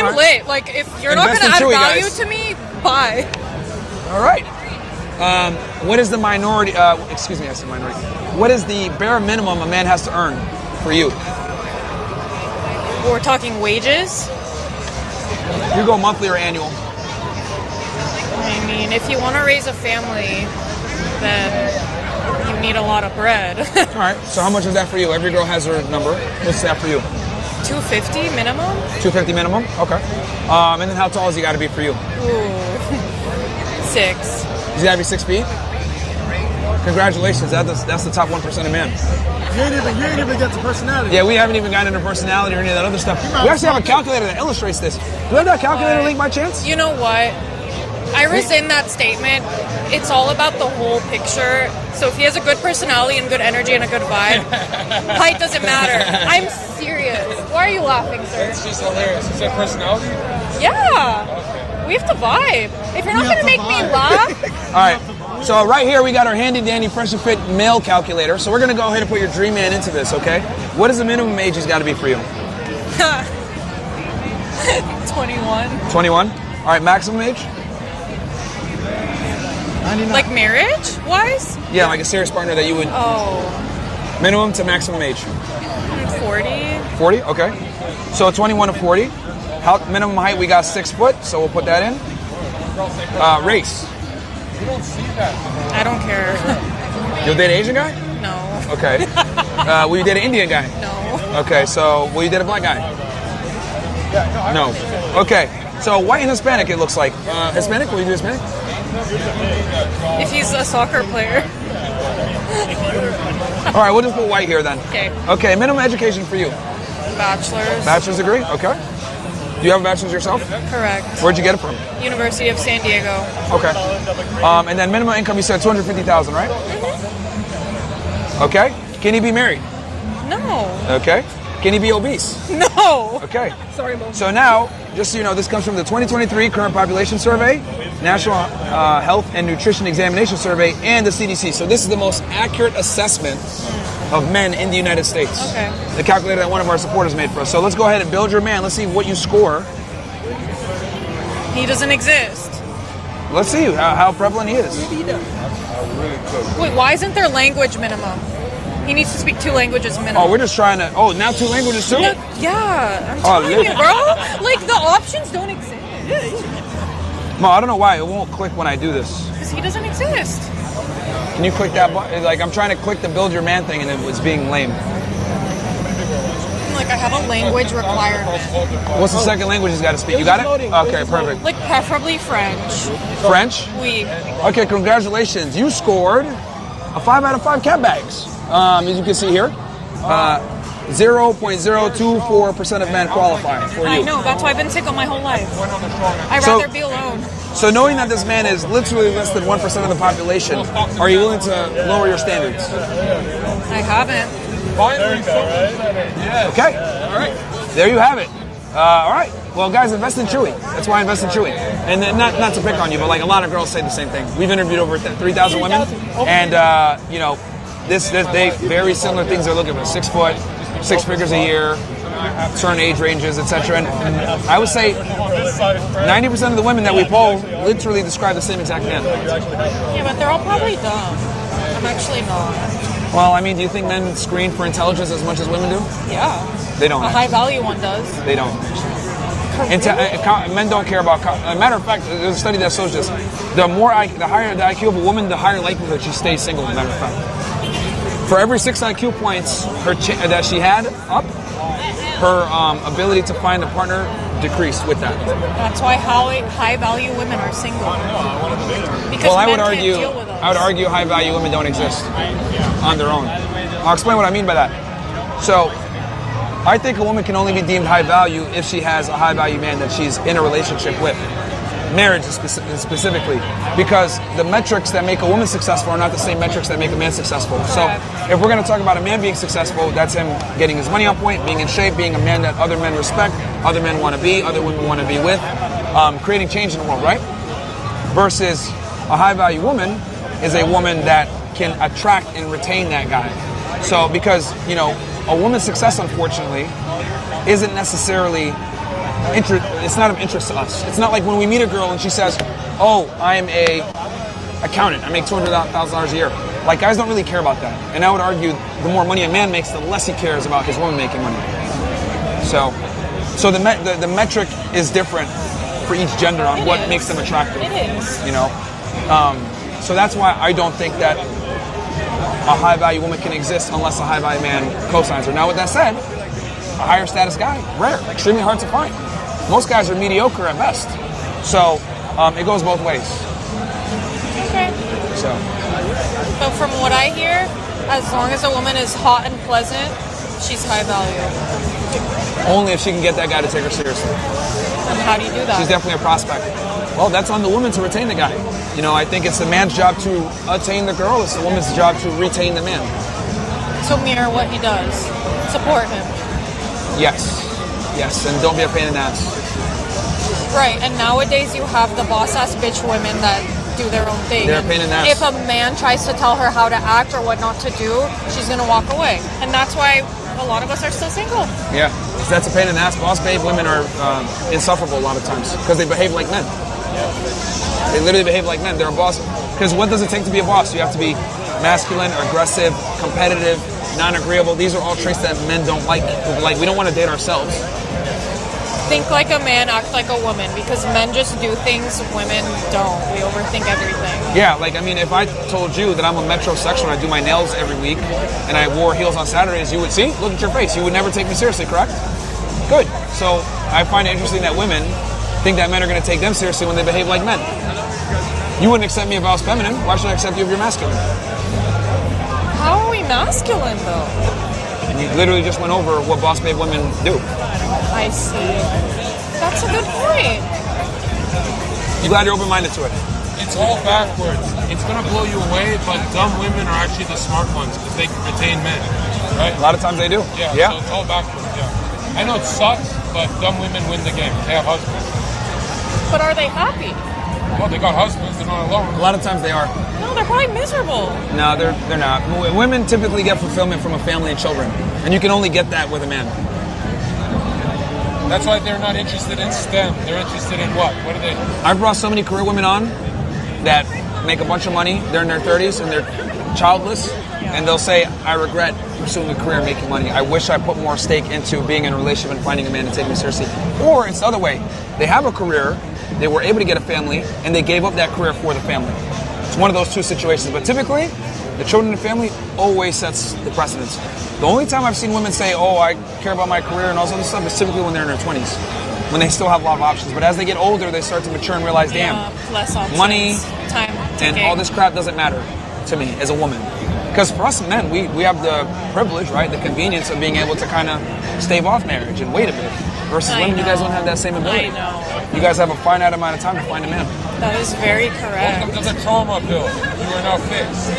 I'm lit. Like, if you're not going to add value to me, bye. All right. What is the minority? Excuse me, I said minority. What is the bare minimum a man has to earn for you? We're talking wages. You go monthly or annual? I mean, if you want to raise a family, then you need a lot of bread. All right. So how much is that for you? Every girl has her number. What's that for you? $250 minimum. $250 minimum. Okay. And then how tall has he got to be for you? Ooh, 6. He's got to be 6 feet. Congratulations. That's the top 1% of men. You ain't even get to personality. Yeah, we haven't even gotten into personality or any of that other stuff. We actually have a calculator that illustrates this. Do you have that calculator link by chance? You know what? I rescind that statement. It's all about the whole picture. So if he has a good personality and good energy and a good vibe, height doesn't matter. I'm serious. Why are you laughing, sir? It's just hilarious. Is that personality? Yeah. Okay. We have to vibe. If you're not going to make me laugh. All right. So right here we got our handy dandy Fresh and Fit male calculator. So we're going to go ahead and put your dream man into this, okay? What is the minimum age he's got to be for you? 21. 21? All right, maximum age? 99. Like marriage-wise? Yeah, like a serious partner that you would... Oh. Minimum to maximum age? 40. 40? Okay. So 21 to 40. Minimum height, we got 6 foot, so we'll put that in. Race? You don't see that. I don't care. You'll date an Asian guy? No. Okay. Will you date an Indian guy? No. Okay, so will you date a black guy? No. Okay. So white and Hispanic, it looks like. Hispanic? Will you do Hispanic? If he's a soccer player. All right, we'll just put white here then. Okay. Okay, minimum education for you? Bachelor's. Bachelor's degree? Okay. Do you have a bachelor's yourself? Correct. Where'd you get it from? University of San Diego. Okay. And then minimum income, you said $250,000, right? Mm-hmm. Okay. Can he be married? No. Okay. Can he be obese? No. Okay. Sorry, Mom. So now, just so you know, this comes from the 2023 Current Population Survey, National Health and Nutrition Examination Survey, and the CDC. So this is the most accurate assessment of men in the United States. Okay. The calculator that one of our supporters made for us. So let's go ahead and build your man. Let's see what you score. He doesn't exist. Let's see how prevalent he is. Wait, why isn't there language minimum? He needs to speak 2 languages minimum. Oh, we're just trying to... Oh, now 2 languages too? No, yeah, I'm telling you, bro. Like, the options don't exist. Mo, I don't know why it won't click when I do this. Because he doesn't exist. Can you click that button? Like, I'm trying to click the build your man thing and it was being lame. Like, I have a language requirement. What's the second language he's got to speak? You got it? Okay, perfect. Like, preferably French. French? Oui. Okay, congratulations. You scored a 5 out of 5 cat bags. As you can see here, 0.024% of men qualify for you. I know, that's why I've been single my whole life. I'd rather be alone. So knowing that this man is literally less than 1% of the population, are you willing to lower your standards? I haven't. Okay. All right. There you have it. All right. Well, guys, invest in Chewy. That's why I invest in Chewy. And then not to pick on you, but like a lot of girls say the same thing. We've interviewed over 3,000 women, and you know, they very similar things they're looking for: 6 foot, 6 figures a year, certain age ranges, etc. And I would say 90% of the women that we poll literally describe the same exact man. Yeah, but they're all probably dumb. I'm actually not. Well, I mean, do you think men screen for intelligence as much as women do? Yeah. They don't. A high value one does. They don't. Men don't care about. As a matter of fact, there's a study that shows this: the higher the IQ of a woman, the higher likelihood she stays single. As a matter of fact, for every 6 IQ points that she had up, her ability to find a partner decreased with that. That's why high value women are single. Because well, I would can't deal with us. argue high value women don't exist on their own. I'll explain what I mean by that. So, I think a woman can only be deemed high value if she has a high value man that she's in a relationship with. Marriage specifically, because the metrics that make a woman successful are not the same metrics that make a man successful. So if we're going to talk about a man being successful, that's him getting his money on point, being in shape, being a man that other men respect, other men want to be, other women want to be with, creating change in the world, right? Versus a high value woman is a woman that can attract and retain that guy. So because, you know, a woman's success, unfortunately, isn't necessarily it's not of interest to us. It's not like when we meet a girl and she says, "Oh, I'm a accountant. I make $200,000 a year." Like, guys don't really care about that. And I would argue the more money a man makes, the less he cares about his woman making money. So the metric is different for each gender on what makes them attractive. It is. You know, so that's why I don't think that a high value woman can exist unless a high value man co-signs her. Now, with that said, a higher status guy, rare, extremely hard to find. Most guys are mediocre at best. So it goes both ways. Okay. So. But from what I hear, as long as a woman is hot and pleasant, she's high value. Only if she can get that guy to take her seriously. And how do you do that? She's definitely a prospect. Well, that's on the woman to retain the guy. You know, I think it's the man's job to attain the girl. It's the woman's job to retain the man. So mirror what he does. Support him. Yes. Yes, and don't be a pain in the ass. Right, and nowadays you have the boss-ass bitch women that do their own thing. They're a pain in the ass. If a man tries to tell her how to act or what not to do, she's going to walk away. And that's why a lot of us are still single. Yeah, that's a pain in the ass. Boss babe women are insufferable a lot of times because they behave like men. They literally behave like men. They're a boss. Because what does it take to be a boss? You have to be masculine, aggressive, competitive, non-agreeable. These are all traits that men don't like. Like, we don't want to date ourselves. Think like a man, act like a woman, because men just do things women don't. We overthink everything. Yeah, like, I mean, if I told you that I'm a metrosexual and I do my nails every week and I wore heels on Saturdays, you would see, look at your face. You would never take me seriously, correct? Good. So I find it interesting that women think that men are going to take them seriously when they behave like men. You wouldn't accept me if I was feminine. Why should I accept you if you're masculine? How are we masculine, though? And you literally just went over what boss babe women do. I see. That's a good point. I'm glad you're open-minded to it. It's all backwards. It's gonna blow you away, but dumb women are actually the smart ones because they retain men, right? A lot of times they do. Yeah. So it's all backwards. Yeah. I know it sucks, but dumb women win the game. They have husbands. But are they happy? Well, they got husbands. They're not alone. A lot of times they are. No, they're probably miserable. No, they're not. Women typically get fulfillment from a family and children, and you can only get that with a man. That's why they're not interested in STEM. They're interested in what? What are they? I've brought so many career women on that make a bunch of money. They're in their 30s and they're childless, and they'll say, "I regret pursuing a career making money. I wish I put more stake into being in a relationship and finding a man to take me seriously." Or it's the other way. They have a career, they were able to get a family, and they gave up that career for the family. It's one of those two situations. But typically, the children and family always sets the precedence. The only time I've seen women say, "Oh, I care about my career and all this other stuff," is typically when they're in their 20s, when they still have a lot of options. But as they get older, they start to mature and realize, damn, less options, money time and ticking. all this crap doesn't matter to me as a woman. Because for us men, we have the privilege, right, the convenience of being able to kind of stave off marriage and wait a bit. Versus women, you guys don't have that same ability. I know. You guys have a finite amount of time to find a man. That is very correct. Welcome to the trauma pill. You are now fixed.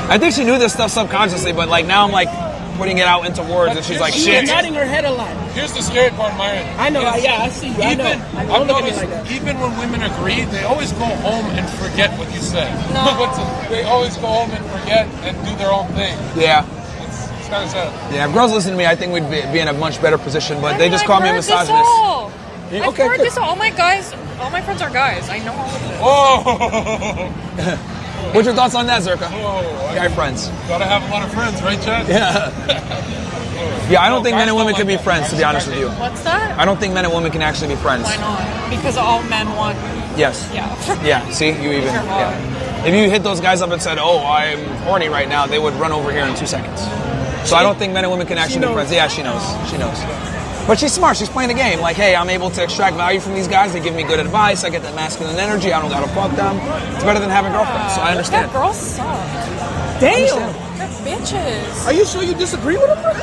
I think she knew this stuff subconsciously, but like now I'm like putting it out into words, and she's like, She's shit. nodding her head a lot. Here's the scary part, Myron. I know. Yeah, I see you. I know. I've Don't look at me noticed, like that. even when women agree, they always go home and forget what you said. No. They always go home and forget and do their own thing. Yeah. It's kind of sad. Yeah, if girls listen to me, I think we'd be in a much better position, but they just call me a misogynist. I've Okay, heard good. this all. All my friends are guys. I know all of this. Oh! What's your thoughts on that, Zerka? Whoa. Guy friends. Gotta have a lot of friends, right, Chad? Yeah. Yeah, I don't think men and women can be friends, to be honest with you. What's that? I don't think men and women can actually be friends. Why not? Because all men want. Yes. Yeah. Yeah, see? You even. You're Yeah. If you hit those guys up and said, "Oh, I'm horny right now," they would run over here in 2 seconds. So I don't think men and women can actually be friends. Yeah, she knows. She knows. But she's smart. She's playing the game. Like, hey, I'm able to extract value from these guys. They give me good advice. I get that masculine energy. I don't gotta fuck them. It's better than having girlfriends. So I understand. That girls suck. Damn. They're bitches. Are you sure you disagree with her?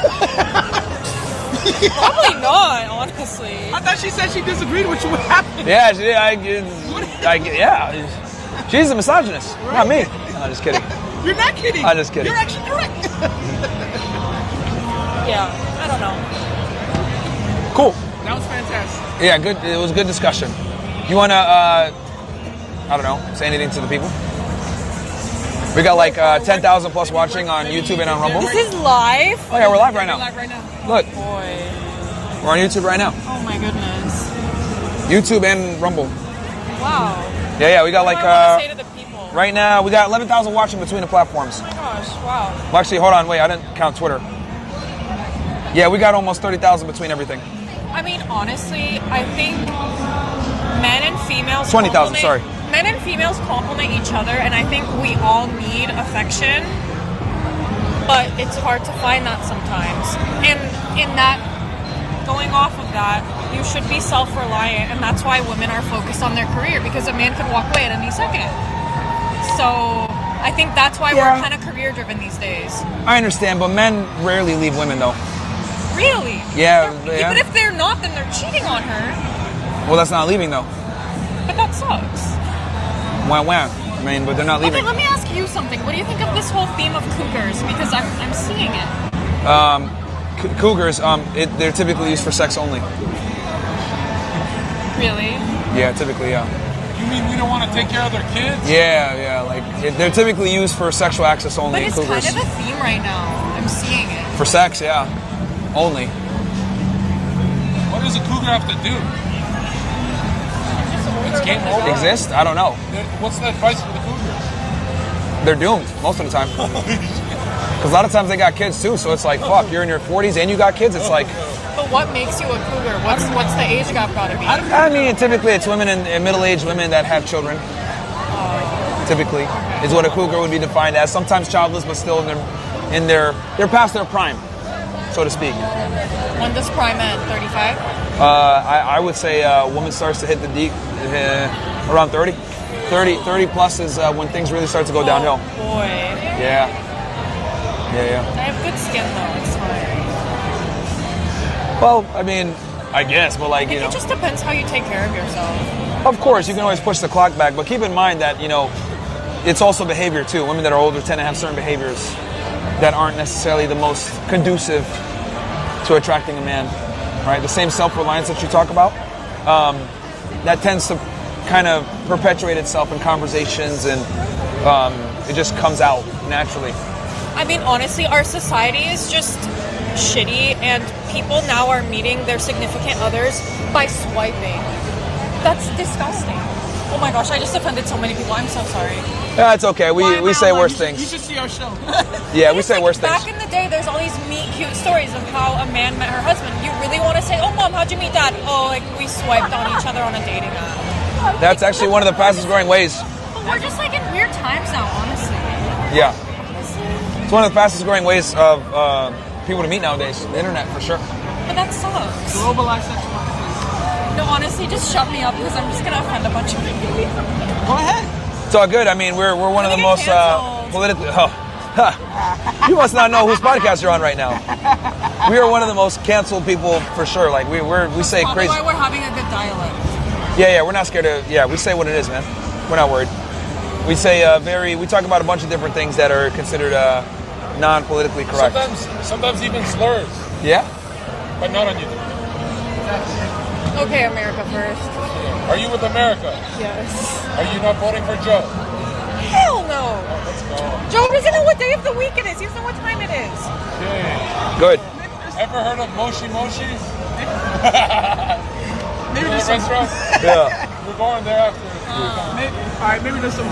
Probably not, honestly. I thought she said she disagreed with you. What happened? Yeah, yeah. She's a misogynist. Not me. No, just kidding. You're not kidding. I'm just kidding. You're actually correct. Yeah, I don't know. Cool. That was fantastic. Yeah, good. It was a good discussion. You wanna, I don't know, say anything to the people? We got like 10,000 plus watching on YouTube and on Rumble. This is live. Oh yeah, we're live right now. Live right now. Look, Boy. We're on YouTube right now. Oh my goodness. YouTube and Rumble. Wow. Yeah, we got like What do I want to say to the people? right now we got 11,000 watching between the platforms. Oh my gosh, wow. Well, actually, hold on, wait, I didn't count Twitter. Yeah, we got almost 30,000 between everything. I mean, honestly, I think men and females 20,000, sorry. Men and females complement each other, and I think we all need affection, but it's hard to find that sometimes. And in that, going off of that, you should be self-reliant, and that's why women are focused on their career, because a man could walk away at any second. So I think that's why we're kind of career-driven these days. I understand, but men rarely leave women though. Really? Yeah. Even if they're not, then they're cheating on her. Well, that's not leaving though. But that sucks. Wah. I mean, but they're not leaving. Okay, let me ask you something. What do you think of this whole theme of cougars? Because I'm seeing it. Cougars, they're typically used for sex only. Really? Yeah, typically, yeah. You mean we don't want to take care of their kids? Yeah, like they're typically used for sexual access only. But it's cougars. kind of a theme right now. I'm seeing it. For sex, yeah, only. What does a cougar have to do? It's game over. Exist? I don't know. What's the advice for the cougars? They're doomed most of the time. Because a lot of times they got kids too, so it's like, fuck, you're in your 40s and you got kids. It's like. But what makes you a cougar? What's the age gap gotta be? I mean, typically it's women and middle-aged women that have children. Typically, is what a cougar would be defined as. Sometimes childless, but still they're past their prime, so to speak. When does prime end? 35? I would say a woman starts to hit the deep around 30. 30 plus is when things really start to go downhill. Boy. Yeah. I have good skin though. It's fine. Well, I mean, I guess, but like, It just depends how you take care of yourself. Of course, you can always push the clock back, but keep in mind that, it's also behavior too. Women that are older tend to have certain behaviors that aren't necessarily the most conducive to attracting a man, right? The same self-reliance that you talk about, that tends to kind of perpetuate itself in conversations, and it just comes out naturally. I mean, honestly, our society is just shitty, and people now are meeting their significant others by swiping. That's disgusting. Oh my gosh, I just offended so many people. I'm so sorry. Yeah, it's okay. We say worse things. You should see our show. Yeah, we say worse things. Back in the day, there's all these cute stories of how a man met her husband. You really want to say, oh, mom, how'd you meet dad? Oh, like, we swiped on each other on a dating app. That's actually one of the fastest growing ways. But we're just like in weird times now, honestly. Yeah. It's one of the fastest growing ways of people to meet nowadays. The internet, for sure. But that sucks. Globalized sexual. No, honestly, just shut me up because I'm just going to offend a bunch of people. Go ahead. It's all good. I mean, we're one of the most politically... You must not know whose podcast you're on right now. We are one of the most canceled people for sure. Like, we say Probably crazy... why we're having a good dialect. Yeah, we're not scared to... Yeah, we say what it is, man. We're not worried. We say we talk about a bunch of different things that are considered non-politically correct. Sometimes even slurs, Yeah? but not on you. Okay, America first. Are you with America? Yes. Are you not voting for Joe? Hell no. Let's go. Joe doesn't know what day of the week it is. He doesn't know what time it is. Okay. Good. Ever heard of Moshi Moshi? Maybe The there's some. restaurant? Yeah. We're going there after. All right, maybe there's some.